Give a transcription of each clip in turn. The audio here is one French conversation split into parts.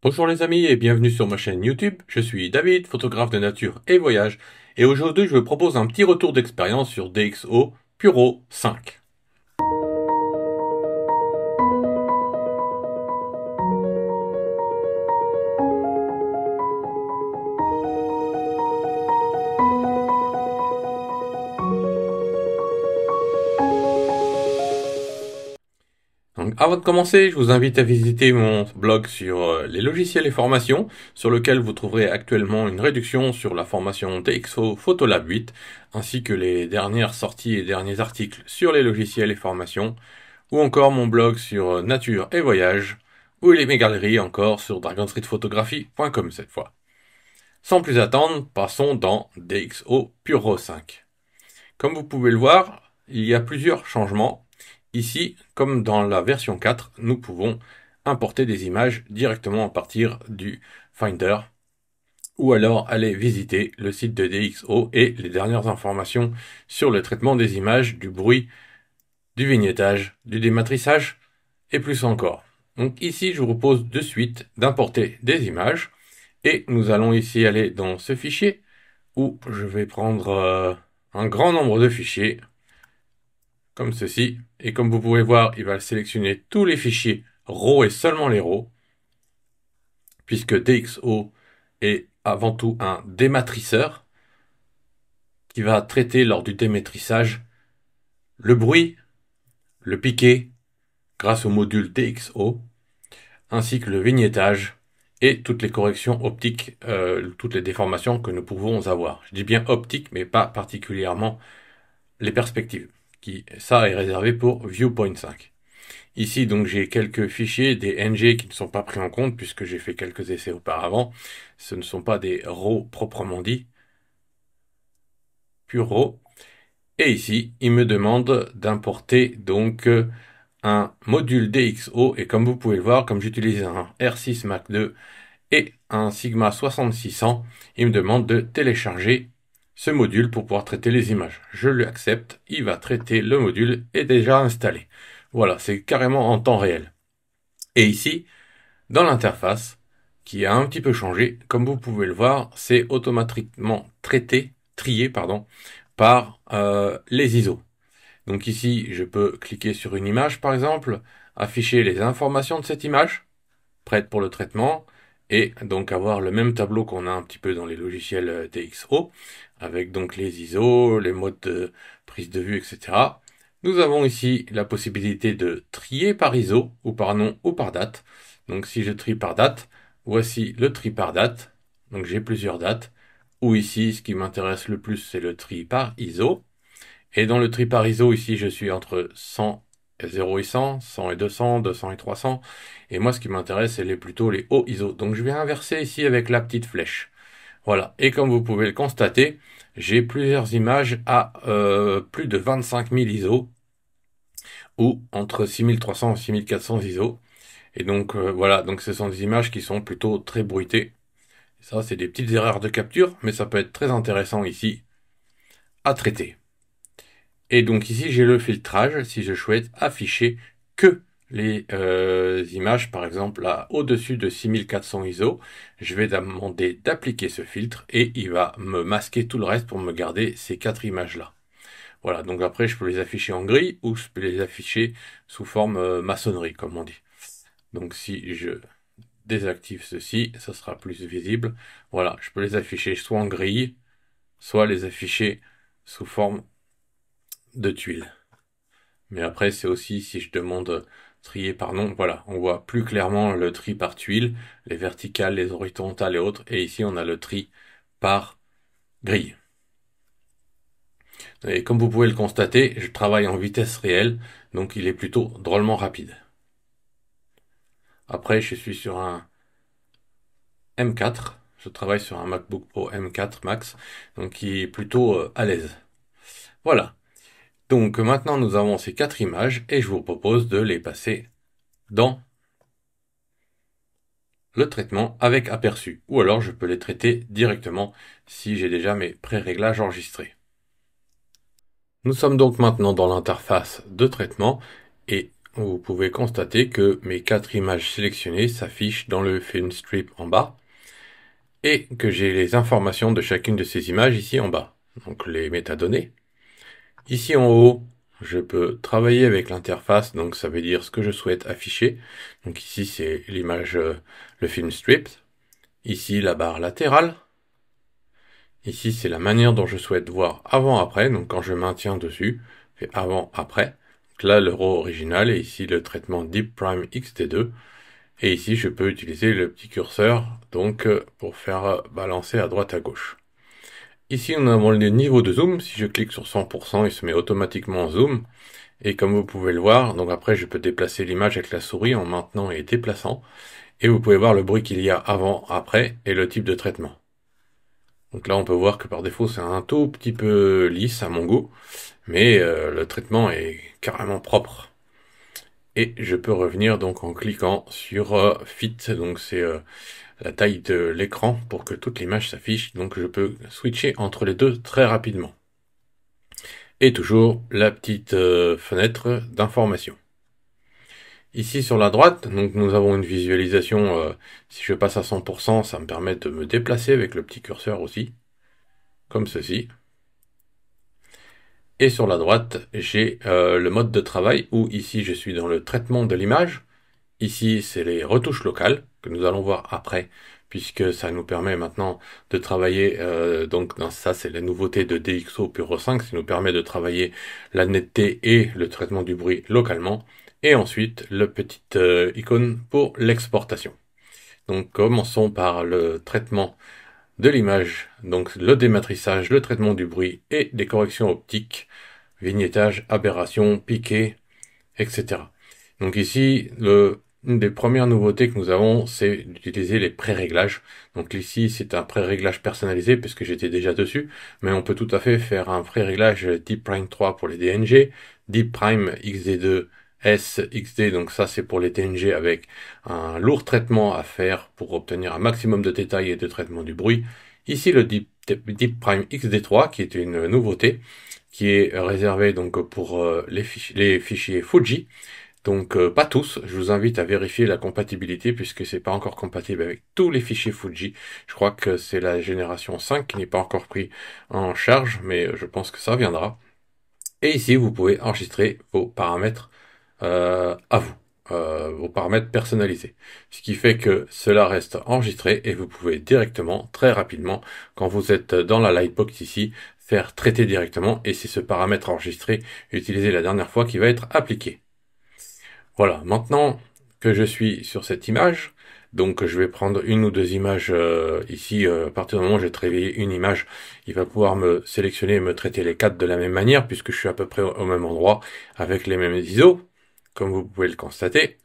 Bonjour les amis et bienvenue sur ma chaîne YouTube, je suis David, photographe de nature et voyage, et aujourd'hui je vous propose un petit retour d'expérience sur DxO Puro 5. Donc, avant de commencer, je vous invite à visiter mon blog sur les logiciels et formations, sur lequel vous trouverez actuellement une réduction sur la formation DxO Photolab 8, ainsi que les dernières sorties et derniers articles sur les logiciels et formations, ou encore mon blog sur nature et voyage, ou mes galeries encore sur dragonstreetphotography.com cette fois. Sans plus attendre, passons dans DxO Puro 5. Comme vous pouvez le voir, il y a plusieurs changements. Ici, comme dans la version 4, nous pouvons importer des images directement à partir du Finder, ou alors aller visiter le site de DxO et les dernières informations sur le traitement des images, du bruit, du vignettage, du dématrissage et plus encore. Donc ici, je vous propose de suite d'importer des images et nous allons ici aller dans ce fichier où je vais prendre un grand nombre de fichiers comme ceci, et comme vous pouvez voir, il va sélectionner tous les fichiers RAW et seulement les RAW, puisque DxO est avant tout un dématrisseur qui va traiter lors du dématrissage le bruit, le piqué grâce au module DxO, ainsi que le vignettage et toutes les corrections optiques, toutes les déformations que nous pouvons avoir. Je dis bien optique, mais pas particulièrement les perspectives, ça est réservé pour Viewpoint 5. Ici, donc, j'ai quelques fichiers, des NG qui ne sont pas pris en compte puisque j'ai fait quelques essais auparavant. Ce ne sont pas des RAW proprement dit, pur RAW. Et ici, il me demande d'importer donc un module DxO. Et comme vous pouvez le voir, comme j'utilise un R6 Mark II et un Sigma 6600, il me demande de télécharger ce module pour pouvoir traiter les images. Je l'accepte, il va traiter le module est déjà installé. Voilà, c'est carrément en temps réel. Et ici, dans l'interface, qui a un petit peu changé, comme vous pouvez le voir, c'est automatiquement trié par les ISO. Donc ici, je peux cliquer sur une image par exemple, afficher les informations de cette image, prête pour le traitement, et donc avoir le même tableau qu'on a un petit peu dans les logiciels DxO, avec donc les ISO, les modes de prise de vue, etc. Nous avons ici la possibilité de trier par ISO, ou par nom, ou par date. Donc si je trie par date, voici le tri par date. Donc j'ai plusieurs dates. Ou ici, ce qui m'intéresse le plus, c'est le tri par ISO. Et dans le tri par ISO, ici, je suis entre 100 et 0 et 100, 100 et 200, 200 et 300. Et moi, ce qui m'intéresse, c'est plutôt les hauts ISO. Donc je vais inverser ici avec la petite flèche. Voilà. Et comme vous pouvez le constater, j'ai plusieurs images à plus de 25 000 ISO ou entre 6300 et 6400 ISO. Et donc voilà, donc ce sont des images qui sont plutôt très bruitées. Ça, c'est des petites erreurs de capture, mais ça peut être très intéressant ici à traiter. Et donc ici, j'ai le filtrage si je souhaite afficher que les images, par exemple, là, au-dessus de 6400 ISO, je vais demander d'appliquer ce filtre et il va me masquer tout le reste pour me garder ces 4 images-là. Voilà, donc après, je peux les afficher en gris ou je peux les afficher sous forme maçonnerie, comme on dit. Donc si je désactive ceci, ça sera plus visible. Voilà, je peux les afficher soit en grille, soit les afficher sous forme de tuiles. Mais après, c'est aussi si je demande trier par nom, voilà, on voit plus clairement le tri par tuile, les verticales, les horizontales et autres, et ici on a le tri par grille. Et comme vous pouvez le constater, je travaille en vitesse réelle, donc il est plutôt drôlement rapide. Après, je suis sur un M4, je travaille sur un MacBook Pro M4 Max, donc qui est plutôt à l'aise. Voilà. Donc maintenant nous avons ces 4 images et je vous propose de les passer dans le traitement avec aperçu, ou alors je peux les traiter directement si j'ai déjà mes pré-réglages enregistrés. Nous sommes donc maintenant dans l'interface de traitement et vous pouvez constater que mes 4 images sélectionnées s'affichent dans le film strip en bas et que j'ai les informations de chacune de ces images ici en bas, donc les métadonnées. Ici en haut, je peux travailler avec l'interface, donc ça veut dire ce que je souhaite afficher. Donc ici c'est l'image, le film strip. Ici la barre latérale. Ici c'est la manière dont je souhaite voir avant-après, donc quand je maintiens dessus, fait avant-après. Donc là le RAW original et ici le traitement Deep Prime XT2. Et ici, je peux utiliser le petit curseur donc pour faire balancer à droite à gauche. Ici, nous avons le niveau de zoom. Si je clique sur 100%, il se met automatiquement en zoom. Et comme vous pouvez le voir, donc après, je peux déplacer l'image avec la souris en maintenant et déplaçant. Et vous pouvez voir le bruit qu'il y a avant, après et le type de traitement. Donc là, on peut voir que par défaut, c'est un tout petit peu lisse à mon goût. Mais le traitement est carrément propre. Et je peux revenir donc en cliquant sur Fit, donc c'est la taille de l'écran pour que toute l'image s'affiche, donc je peux switcher entre les deux très rapidement. Et toujours la petite fenêtre d'information. Ici sur la droite, donc nous avons une visualisation, si je passe à 100%, ça me permet de me déplacer avec le petit curseur aussi, comme ceci. Et sur la droite, j'ai le mode de travail où ici je suis dans le traitement de l'image. Ici, c'est les retouches locales que nous allons voir après, puisque ça nous permet maintenant de travailler, donc ça c'est la nouveauté de DxO Puro 5, ça nous permet de travailler la netteté et le traitement du bruit localement, et ensuite le petit icône pour l'exportation. Donc commençons par le traitement de l'image, donc le dématrissage, le traitement du bruit et des corrections optiques, vignettage, aberration, piqué, etc. Donc ici, une des premières nouveautés que nous avons, c'est d'utiliser les pré-réglages. Donc ici, c'est un pré-réglage personnalisé puisque j'étais déjà dessus, mais on peut tout à fait faire un pré-réglage Deep Prime 3 pour les DNG, Deep Prime XD2, S, XD, donc ça c'est pour les TNG avec un lourd traitement à faire pour obtenir un maximum de détails et de traitement du bruit. Ici le Deep Prime XD3 qui est une nouveauté qui est réservé donc pour les fichiers Fuji. Donc pas tous, je vous invite à vérifier la compatibilité puisque c'est pas encore compatible avec tous les fichiers Fuji. Je crois que c'est la génération 5 qui n'est pas encore pris en charge, mais je pense que ça viendra. Et ici, vous pouvez enregistrer vos paramètres à vous, vos paramètres personnalisés. Ce qui fait que cela reste enregistré et vous pouvez directement, très rapidement, quand vous êtes dans la Lightbox ici, faire traiter directement et c'est ce paramètre enregistré utilisé la dernière fois qui va être appliqué. Voilà, maintenant que je suis sur cette image, donc je vais prendre une ou deux images ici, à partir du moment où j'ai travaillé une image, il va pouvoir me sélectionner et me traiter les quatre de la même manière, puisque je suis à peu près au même endroit, avec les mêmes ISO, comme vous pouvez le constater.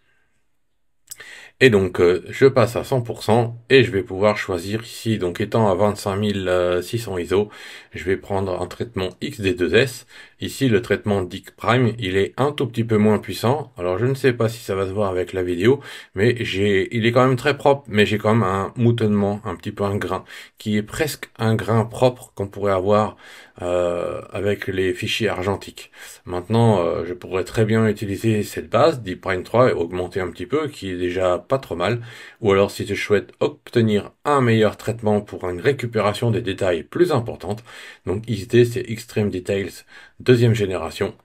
Et donc je passe à 100% et je vais pouvoir choisir ici, donc étant à 25600 ISO, je vais prendre un traitement XD2S. Ici le traitement Deep Prime, il est un tout petit peu moins puissant. Alors je ne sais pas si ça va se voir avec la vidéo, mais il est quand même très propre, mais j'ai quand même un moutonnement, un petit peu un grain, qui est presque un grain propre qu'on pourrait avoir avec les fichiers argentiques. Maintenant, je pourrais très bien utiliser cette base, Deep Prime 3, et augmenter un petit peu, qui est déjà pas trop mal. Ou alors, si je souhaite obtenir un meilleur traitement pour une récupération des détails plus importante, donc XD, c'est Extreme Details deuxième génération.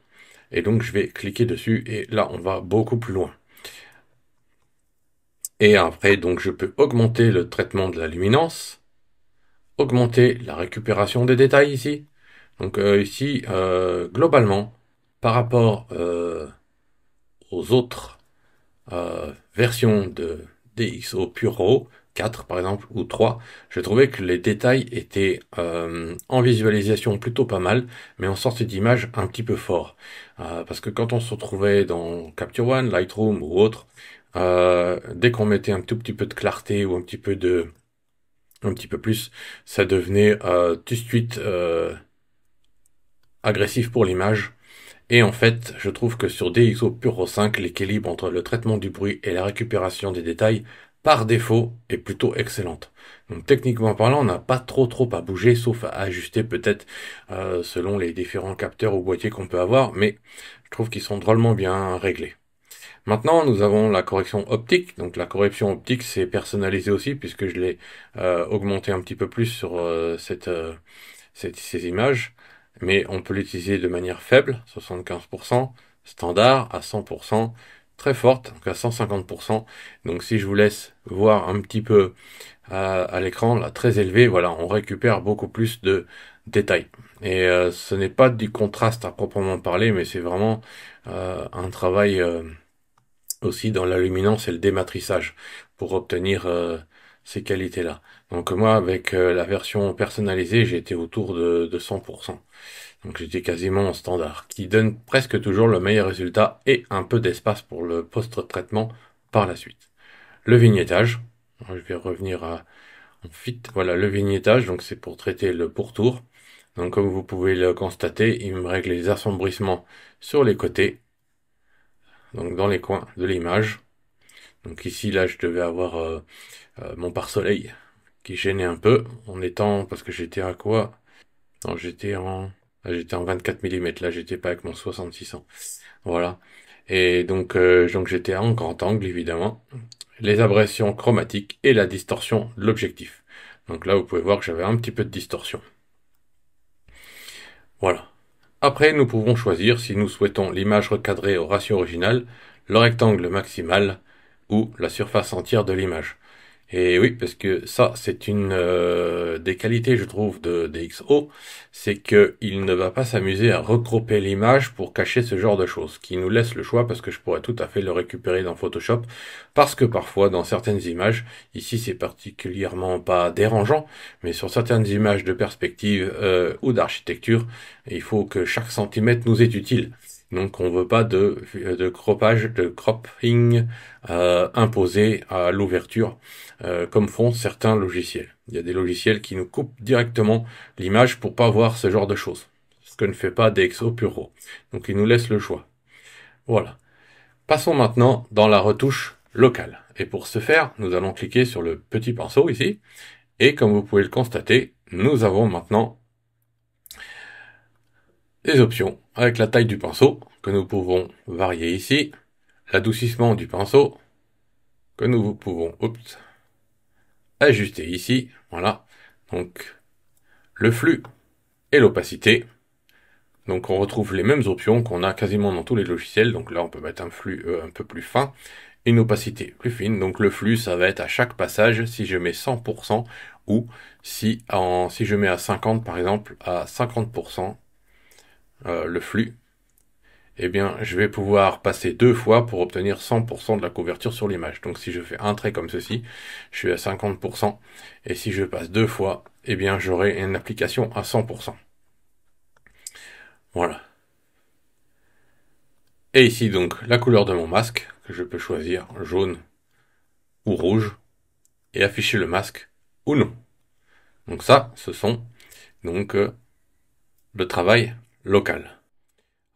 Et donc, je vais cliquer dessus, et là, on va beaucoup plus loin. Et après, donc, je peux augmenter le traitement de la luminance, augmenter la récupération des détails ici. Donc ici, globalement, par rapport aux autres versions de DxO Puro 4 par exemple, ou 3, je trouvais que les détails étaient en visualisation plutôt pas mal, mais en sortie d'image un petit peu fort. Parce que quand on se retrouvait dans Capture One, Lightroom ou autre, dès qu'on mettait un tout petit peu de clarté ou un petit peu plus, ça devenait tout de suite agressif pour l'image. Et en fait, je trouve que sur DxO Puro 5, l'équilibre entre le traitement du bruit et la récupération des détails, par défaut, est plutôt excellente. Donc techniquement parlant, on n'a pas trop à bouger, sauf à ajuster peut-être selon les différents capteurs ou boîtiers qu'on peut avoir, mais je trouve qu'ils sont drôlement bien réglés. Maintenant, nous avons la correction optique. Donc la correction optique, c'est personnalisé aussi puisque je l'ai augmenté un petit peu plus sur ces images. Mais on peut l'utiliser de manière faible, 75%, standard à 100%, très forte, donc à 150%. Donc si je vous laisse voir un petit peu à l'écran, là, très élevé, voilà, on récupère beaucoup plus de détails. Et ce n'est pas du contraste à proprement parler, mais c'est vraiment un travail aussi dans la luminance et le dématrissage pour obtenir ces qualités-là. Donc moi, avec la version personnalisée, j'étais autour de 100%. Donc j'étais quasiment en standard, qui donne presque toujours le meilleur résultat et un peu d'espace pour le post-traitement par la suite. Le vignettage, je vais revenir en fit. Voilà, le vignettage, donc c'est pour traiter le pourtour. Donc comme vous pouvez le constater, il me règle les assombrissements sur les côtés, donc dans les coins de l'image. Donc ici, là, je devais avoir mon pare-soleil qui gênait un peu en étant, parce que j'étais à quoi? Non, j'étais en 24 mm, là, j'étais pas avec mon 6600. Voilà. Et donc j'étais en grand angle, évidemment. Les aberrations chromatiques et la distorsion de l'objectif. Donc là, vous pouvez voir que j'avais un petit peu de distorsion. Voilà. Après, nous pouvons choisir si nous souhaitons l'image recadrée au ratio original, le rectangle maximal ou la surface entière de l'image. Et oui, parce que ça, c'est une des qualités, je trouve, de DxO, c'est que il ne va pas s'amuser à recroper l'image pour cacher ce genre de choses, qui nous laisse le choix, parce que je pourrais tout à fait le récupérer dans Photoshop, parce que parfois, dans certaines images, ici c'est particulièrement pas dérangeant, mais sur certaines images de perspective ou d'architecture, il faut que chaque centimètre nous est utile. Donc on veut pas de croppage, de cropping imposé à l'ouverture, comme font certains logiciels. Il y a des logiciels qui nous coupent directement l'image pour pas voir ce genre de choses. Ce que ne fait pas DxO Puro. Donc il nous laisse le choix. Voilà. Passons maintenant dans la retouche locale. Et pour ce faire, nous allons cliquer sur le petit pinceau ici. Et comme vous pouvez le constater, nous avons maintenant des options avec la taille du pinceau que nous pouvons varier ici, l'adoucissement du pinceau que nous pouvons ajuster ici, voilà. Donc le flux et l'opacité. Donc on retrouve les mêmes options qu'on a quasiment dans tous les logiciels. Donc là on peut mettre un flux un peu plus fin et une opacité plus fine. Donc le flux ça va être à chaque passage si je mets 100% ou si je mets à 50 par exemple à 50% le flux, eh bien je vais pouvoir passer deux fois pour obtenir 100% de la couverture sur l'image. Donc si je fais un trait comme ceci, je suis à 50%, et si je passe deux fois, eh bien j'aurai une application à 100%. Voilà. Et ici donc la couleur de mon masque, que je peux choisir jaune ou rouge, et afficher le masque ou non. Donc ça, ce sont donc le travail local.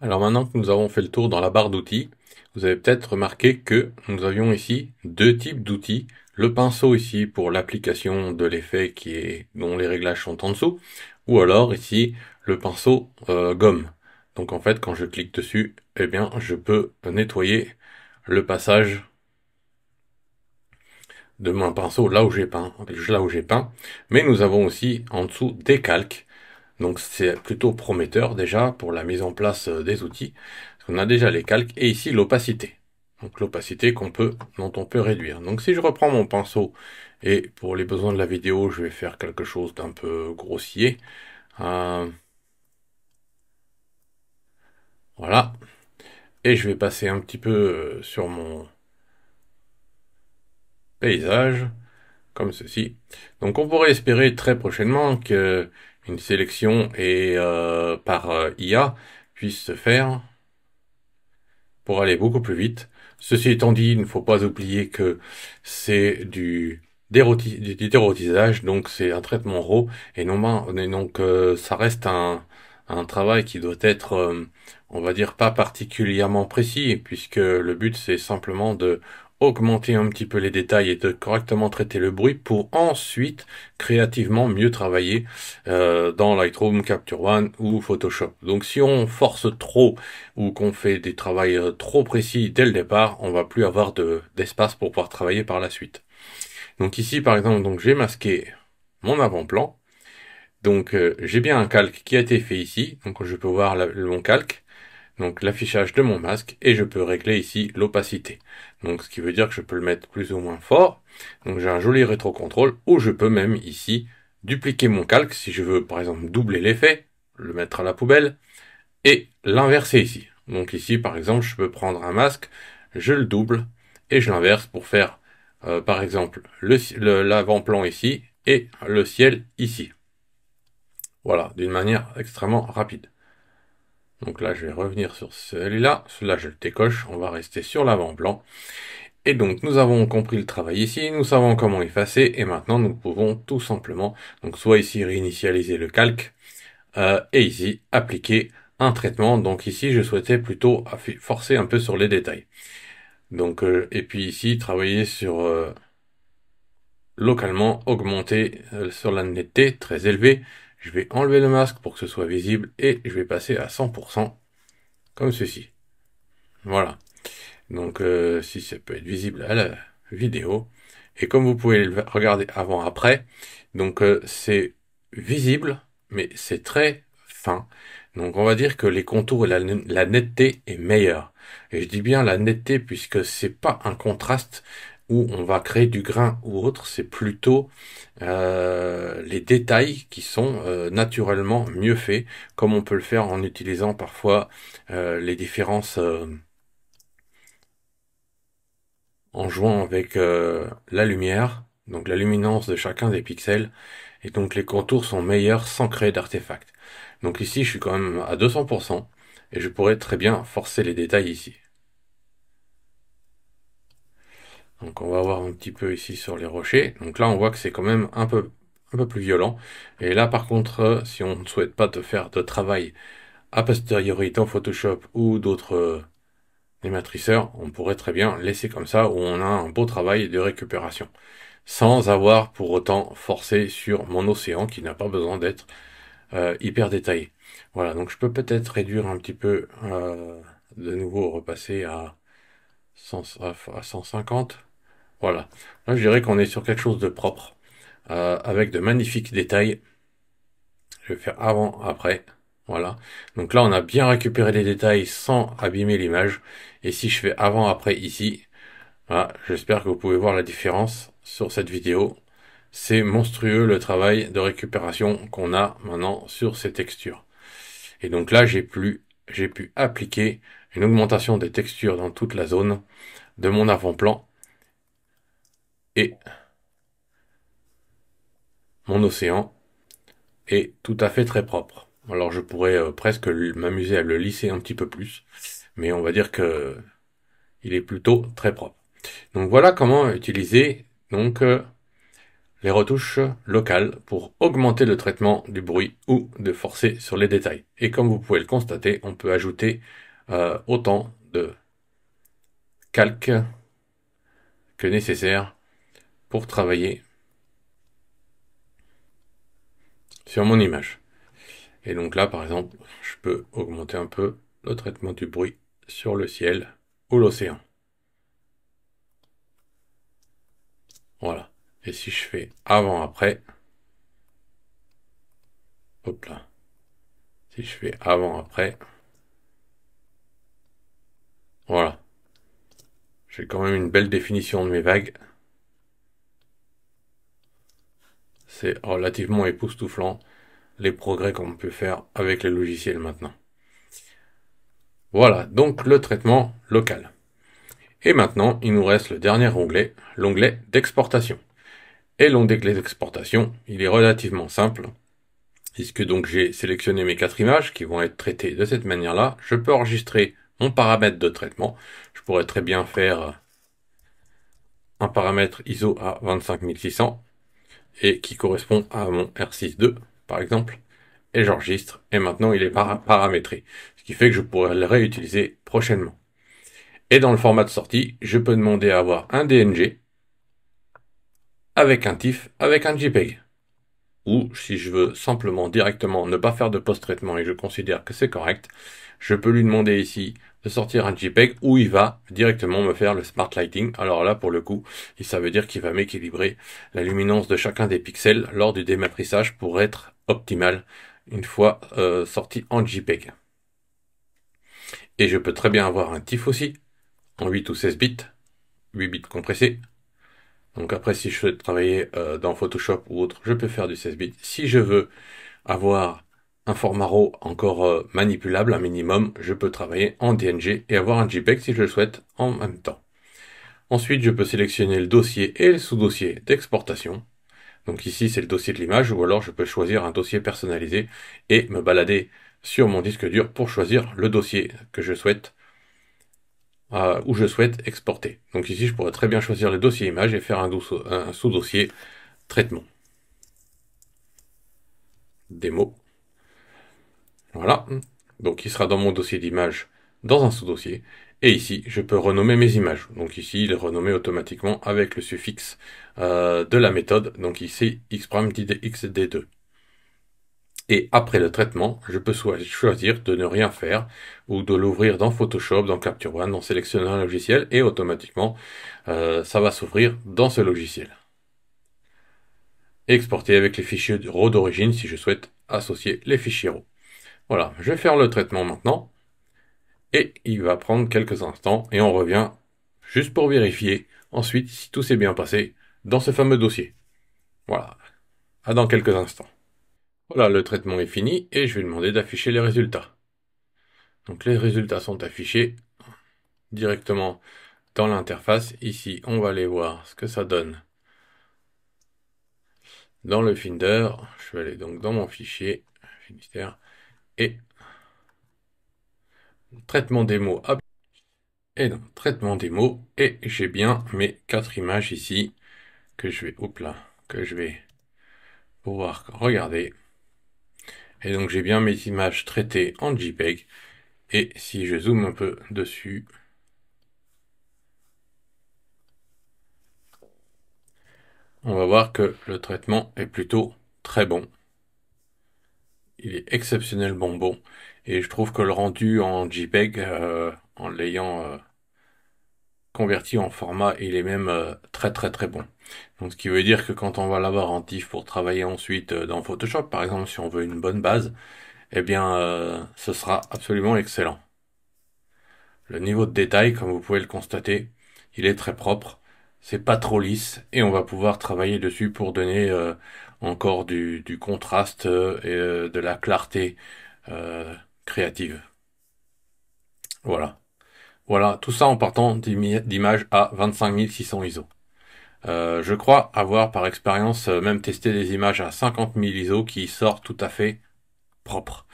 Alors maintenant que nous avons fait le tour dans la barre d'outils, vous avez peut-être remarqué que nous avions ici deux types d'outils. Le pinceau ici pour l'application de l'effet dont les réglages sont en dessous, ou alors ici le pinceau gomme. Donc en fait quand je clique dessus, eh bien je peux nettoyer le passage de mon pinceau là où j'ai peint. Mais nous avons aussi en dessous des calques. Donc c'est plutôt prometteur déjà pour la mise en place des outils. On a déjà les calques et ici l'opacité. Donc l'opacité dont on peut réduire. Donc si je reprends mon pinceau et pour les besoins de la vidéo, je vais faire quelque chose d'un peu grossier. Voilà. Et je vais passer un petit peu sur mon paysage, comme ceci. Donc on pourrait espérer très prochainement que une sélection par IA puisse se faire pour aller beaucoup plus vite. Ceci étant dit, il ne faut pas oublier que c'est du dérotisage, donc c'est un traitement RAW, et donc ça reste un travail qui doit être, on va dire, pas particulièrement précis, puisque le but c'est simplement de augmenter un petit peu les détails et de correctement traiter le bruit pour ensuite créativement mieux travailler dans Lightroom, Capture One ou Photoshop. Donc si on force trop ou qu'on fait des travaux trop précis dès le départ, on va plus avoir d'espace pour pouvoir travailler par la suite. Donc ici par exemple, donc j'ai masqué mon avant-plan. Donc j'ai bien un calque qui a été fait ici, donc je peux voir mon calque, donc l'affichage de mon masque, et je peux régler ici l'opacité. Donc ce qui veut dire que je peux le mettre plus ou moins fort. Donc j'ai un joli rétrocontrôle, ou je peux même ici dupliquer mon calque si je veux par exemple doubler l'effet, le mettre à la poubelle, et l'inverser ici. Donc ici par exemple je peux prendre un masque, je le double, et je l'inverse pour faire par exemple l'avant-plan ici, et le ciel ici. Voilà, d'une manière extrêmement rapide. Donc là, je vais revenir sur celui-là. Celui-là, je le décoche. On va rester sur l'avant-plan. Et donc, nous avons compris le travail ici. Nous savons comment effacer. Et maintenant, nous pouvons tout simplement, donc soit ici, réinitialiser le calque. Et ici, appliquer un traitement. Donc ici, je souhaitais plutôt forcer un peu sur les détails. Donc, et puis ici, travailler sur localement, augmenter sur la netteté très élevée. Je vais enlever le masque pour que ce soit visible et je vais passer à 100% comme ceci. Voilà. Donc si ça peut être visible à la vidéo. Et comme vous pouvez le regarder avant-après, donc c'est visible, mais c'est très fin. Donc on va dire que les contours et la netteté est meilleure. Et je dis bien la netteté puisque c'est pas un contraste où on va créer du grain ou autre, c'est plutôt les détails qui sont naturellement mieux faits, comme on peut le faire en utilisant parfois les différences en jouant avec la lumière, donc la luminance de chacun des pixels, et donc les contours sont meilleurs sans créer d'artefacts. Donc ici je suis quand même à 200%, et je pourrais très bien forcer les détails ici. Donc on va voir un petit peu ici sur les rochers. Donc là on voit que c'est quand même un peu plus violent. Et là par contre, si on ne souhaite pas de faire de travail a posteriori dans Photoshop ou d'autres matriceurs, on pourrait très bien laisser comme ça où on a un beau travail de récupération. Sans avoir pour autant forcé sur mon océan qui n'a pas besoin d'être hyper détaillé. Voilà, donc je peux peut-être réduire un petit peu, de nouveau repasser à 150. Voilà. Là, je dirais qu'on est sur quelque chose de propre, avec de magnifiques détails. Je vais faire avant, après. Voilà. Donc là, on a bien récupéré les détails sans abîmer l'image. Et si je fais avant, après ici, voilà, j'espère que vous pouvez voir la différence sur cette vidéo. C'est monstrueux le travail de récupération qu'on a maintenant sur ces textures. Et donc là, j'ai pu appliquer une augmentation des textures dans toute la zone de mon avant-plan et mon océan est tout à fait très propre. Alors je pourrais presque m'amuser à le lisser un petit peu plus, mais on va dire que il est plutôt très propre. Donc voilà comment utiliser donc les retouches locales pour augmenter le traitement du bruit ou de forcer sur les détails. Et comme vous pouvez le constater, on peut ajouter autant de calque que nécessaire pour travailler sur mon image. Et donc là, par exemple, je peux augmenter un peu le traitement du bruit sur le ciel ou l'océan. Voilà. Et si je fais avant-après, hop là. Si je fais avant-après, voilà. J'ai quand même une belle définition de mes vagues. C'est relativement époustouflant les progrès qu'on peut faire avec les logiciels maintenant. Voilà, donc le traitement local. Et maintenant, il nous reste le dernier onglet, l'onglet d'exportation. Et l'onglet d'exportation, il est relativement simple, puisque donc j'ai sélectionné mes 4 images qui vont être traitées de cette manière-là. Je peux enregistrer mon paramètre de traitement. Je pourrais très bien faire un paramètre ISO à 25600 et qui correspond à mon R6.2 par exemple. Et j'enregistre et maintenant il est paramétré. Ce qui fait que je pourrais le réutiliser prochainement. Et dans le format de sortie, je peux demander à avoir un DNG avec un TIFF, avec un JPEG. Ou si je veux simplement directement ne pas faire de post-traitement et je considère que c'est correct, je peux lui demander ici de sortir un JPEG où il va directement me faire le Smart Lighting. Alors là, pour le coup, ça veut dire qu'il va m'équilibrer la luminance de chacun des pixels lors du dématrissage pour être optimal une fois sorti en JPEG. Et je peux très bien avoir un TIFF aussi, en 8 ou 16 bits, 8 bits compressés. Donc après, si je souhaite travailler dans Photoshop ou autre, je peux faire du 16 bits. Si je veux avoir un format RAW encore manipulable, un minimum, je peux travailler en DNG et avoir un JPEG si je le souhaite en même temps. Ensuite, je peux sélectionner le dossier et le sous-dossier d'exportation. Donc ici, c'est le dossier de l'image, ou alors je peux choisir un dossier personnalisé et me balader sur mon disque dur pour choisir le dossier que je souhaite où je souhaite exporter. Donc ici, je pourrais très bien choisir le dossier image et faire un sous-dossier traitement. Démo. Voilà. Donc il sera dans mon dossier d'image dans un sous-dossier. Et ici, je peux renommer mes images. Donc ici, il est renommé automatiquement avec le suffixe de la méthode. Donc ici, x'd2. Et après le traitement, je peux choisir de ne rien faire ou de l'ouvrir dans Photoshop, dans Capture One, en sélectionnant un logiciel et automatiquement, ça va s'ouvrir dans ce logiciel. Et exporter avec les fichiers RAW d'origine si je souhaite associer les fichiers RAW. Voilà, je vais faire le traitement maintenant et il va prendre quelques instants et on revient juste pour vérifier ensuite si tout s'est bien passé dans ce fameux dossier. Voilà, à dans quelques instants. Voilà, le traitement est fini et je vais demander d'afficher les résultats. Donc les résultats sont affichés directement dans l'interface. Ici, on va aller voir ce que ça donne dans le Finder. Je vais aller donc dans mon fichier Finistère et traitement démo. Et dans traitement démo, et j'ai bien mes 4 images ici que je vais, que je vais pouvoir regarder. Et donc j'ai bien mes images traitées en JPEG. Et si je zoome un peu dessus, on va voir que le traitement est plutôt très bon. Il est exceptionnellement bon. Et je trouve que le rendu en JPEG, en l'ayant converti en format, il est même très très très bon. Donc ce qui veut dire que quand on va l'avoir en TIFF pour travailler ensuite dans Photoshop, par exemple, si on veut une bonne base, eh bien ce sera absolument excellent. Le niveau de détail, comme vous pouvez le constater, il est très propre, c'est pas trop lisse, et on va pouvoir travailler dessus pour donner encore du contraste et de la clarté créative. Voilà. Voilà, tout ça en partant d'images à 25600 ISO. Je crois avoir par expérience même testé des images à 50 000 ISO qui sortent tout à fait propres.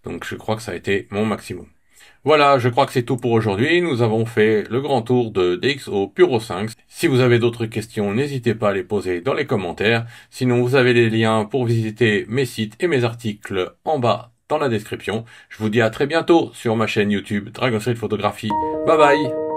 Donc je crois que ça a été mon maximum. Voilà, je crois que c'est tout pour aujourd'hui. Nous avons fait le grand tour de DxO Puro 5. Si vous avez d'autres questions, n'hésitez pas à les poser dans les commentaires. Sinon, vous avez les liens pour visiter mes sites et mes articles en bas dans la description. Je vous dis à très bientôt sur ma chaîne YouTube Dragon Street Photography. Bye bye!